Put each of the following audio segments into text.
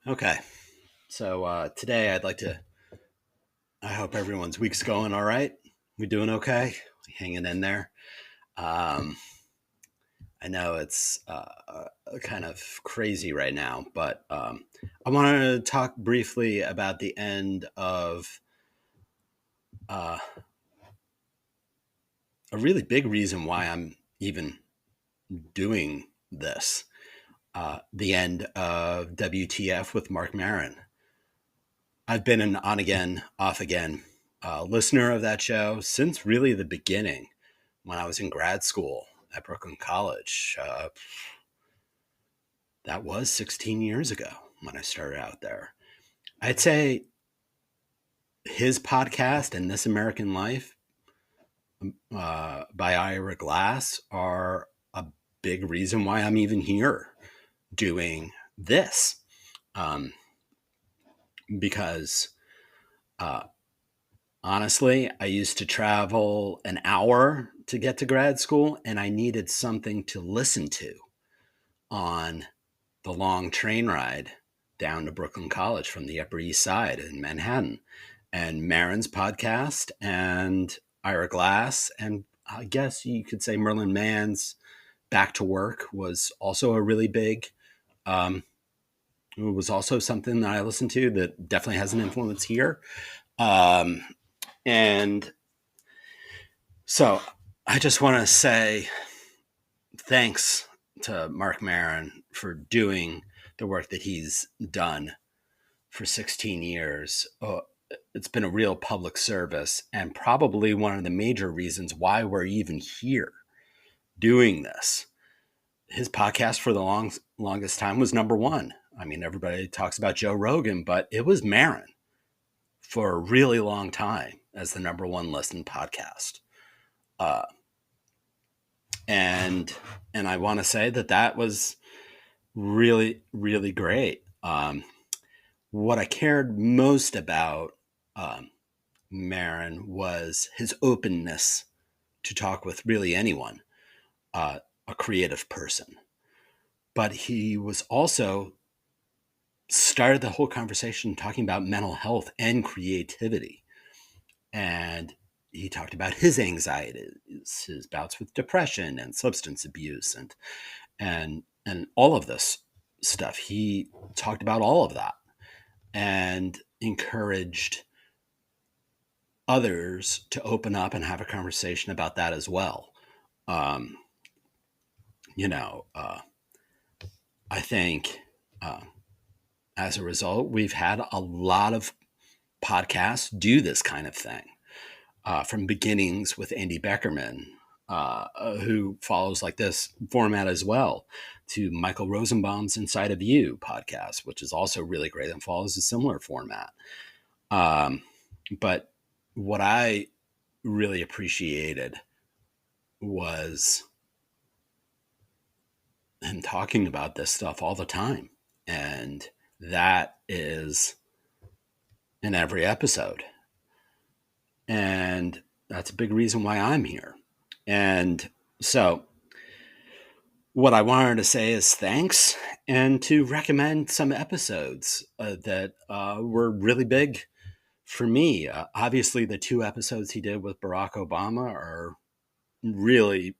Okay. So today I hope everyone's week's going all right. We doing okay? Hanging in there. Um, I know it's kind of crazy right now, but I want to talk briefly about the end of uh, a really big reason why I'm even doing this. The end of WTF with Marc Maron. I've been an on again, off again listener of that show since really the beginning when I was in grad school at Brooklyn College. That was 16 years ago when I started out there. I'd say his podcast and This American Life by Ira Glass are a big reason why I'm even here doing this. Um, because uh, honestly, I used to travel an hour to get to grad school, and I needed something to listen to on the long train ride down to Brooklyn College from the Upper East Side in Manhattan. And Maron's podcast and Ira Glass, and I guess you could say Merlin Mann's Back to Work was also a really big, it was also something that I listened to that definitely has an influence here. Um, and so I just want to say thanks to Marc Maron for doing the work that he's done for 16 years. It's been a real public service and probably one of the major reasons why we're even here doing this. His podcast for the longest time was number one. I mean, everybody talks about Joe Rogan, but it was Maron for a really long time as the number one listened podcast. Uh, and and I want to say that was really, really great. What I cared most about Maron was his openness to talk with really anyone, a creative person. But he was also started the whole conversation talking about mental health and creativity. And he talked about his anxieties, his bouts with depression and substance abuse and all of this stuff. He talked about all of that and encouraged others to open up and have a conversation about that as well. Um, you know, I think uh, as a result, we've had a lot of podcasts do this kind of thing, from beginnings with Andy Beckerman, who follows like this format as well, to Michael Rosenbaum's Inside of You podcast, which is also really great and follows a similar format. But what I really appreciated was him talking about this stuff all the time. And that is in every episode. And that's a big reason why I'm here. And so, what I wanted to say is thanks and to recommend some episodes that were really big for me. Obviously, the two episodes he did with Barack Obama are really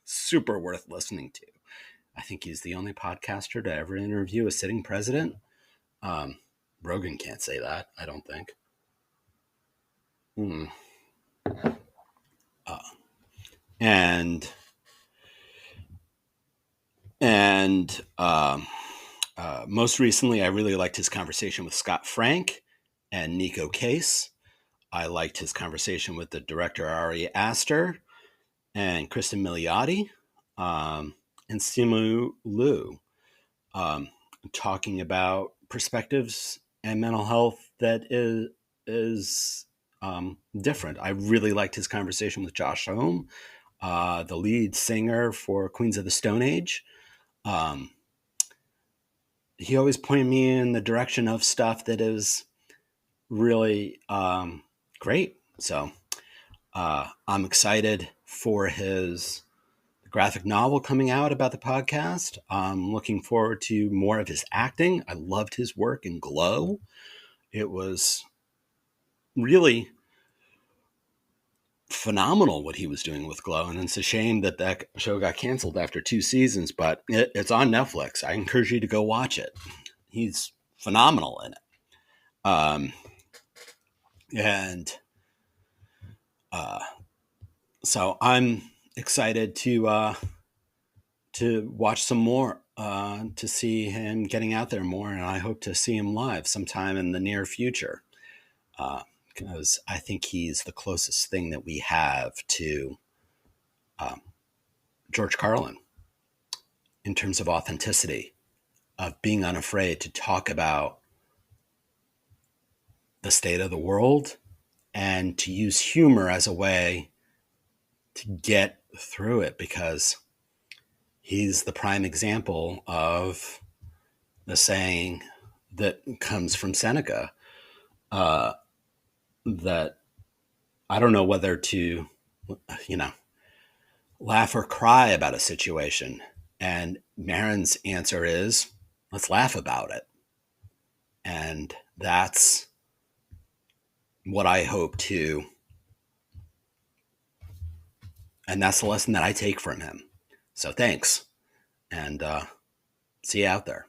super worth listening to. I think he's the only podcaster to ever interview a sitting president. Um, Rogan can't say that, I don't think. Hmm. Uh, and and most recently, I really liked his conversation with Scott Frank and Nico Case. I liked his conversation with the director Ari Aster and Kristen Milioti, and Simu Liu, um, talking about perspectives and mental health that is different. I really liked his conversation with Josh Homme, the lead singer for Queens of the Stone Age. Um, he always pointed me in the direction of stuff that is really great. So I'm excited for his graphic novel coming out about the podcast. I'm looking forward to more of his acting. I loved his work in Glow. It was really phenomenal what he was doing with Glow, and it's a shame that that show got canceled after 2 seasons, but it's on Netflix. I encourage you to go watch it. He's phenomenal in it. And so I'm excited to watch some more, to see him getting out there more, and I hope to see him live sometime in the near future, because I think he's the closest thing that we have to George Carlin in terms of authenticity, of being unafraid to talk about the state of the world and to use humor as a way to get through it, because he's the prime example of the saying that comes from Seneca, that I don't know whether to, you know, laugh or cry about a situation. And Maron's answer is, let's laugh about it. And that's what I hope to, and that's the lesson that I take from him. So thanks, and see you out there.